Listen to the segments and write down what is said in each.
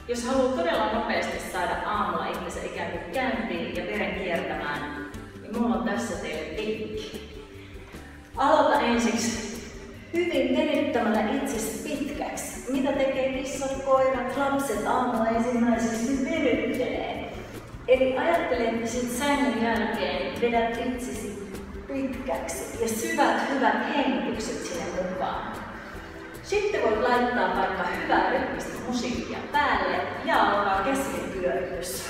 Jos haluaa todella nopeasti saada aamulla itsensä ikään kuin käyntiin ja veren kiertämään, niin mulla on tässä teille vinkki. Aloita ensiksi hyvin venyttämällä itsesi pitkäksi. Mitä tekee kissat, koirat, lapset aamulla ensimmäiseksi venyttelee. Eli ajattele, että sit sängyn jälkeen vedät itsesi pitkäksi ja syvät hyvät hengitykset sinne mukaan. Sitten voit laittaa vaikka hyvää rytmistä musiikkia päälle ja alkaa käsienpyöritys.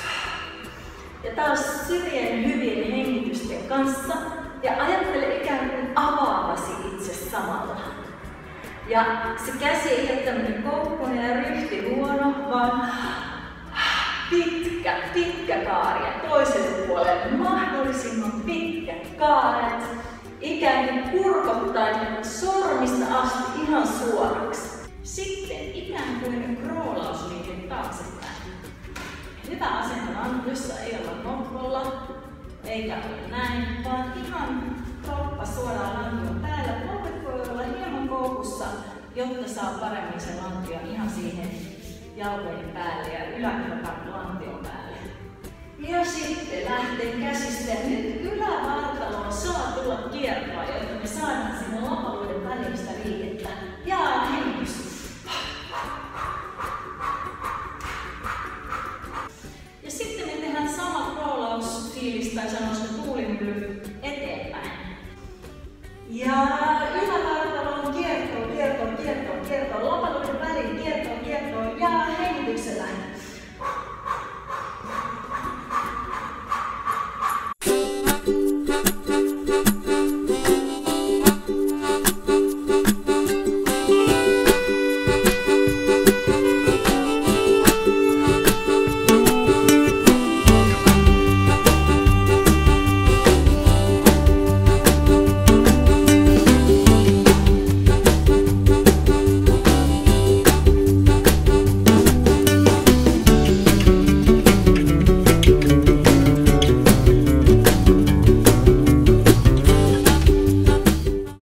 Ja taas syvien hyvien hengitysten kanssa ja ajattele ikään kuin avaavasi itse samalla. Ja se käsi ei ole tämmönen koukkunen ja ryhtihuono, vaan pitkä kaari ja toiselle puolelle mahdollisimman pitkät kaaret. Ikään kuin kurkottaen sormista asti ihan suoraksi. Sitten ikään kuin roolausliike taaksepäin. Hyvä asento lankuissa ei olla nokkolla, eikä ole näin, vaan ihan kroppa suoraan lantion päällä. Polvet voi olla hieman koukussa, jotta saa paremmin sen lantion ihan siihen jalkojen päälle ja yläkropan lantion päälle. Ja sitten lähtee käsistä. Nyt ylävartaloon saa tulla kiertoa, jotta me saadaan sinne lapaluiden välistä liikettä. Ja hengitys. Ja sitten me tehdään sama roolausfiilis tai sanoisiko tuulimylly eteenpäin. Ja ylävartaloon kiertoon, lapaluiden väliin kiertoon ja hengityksellä.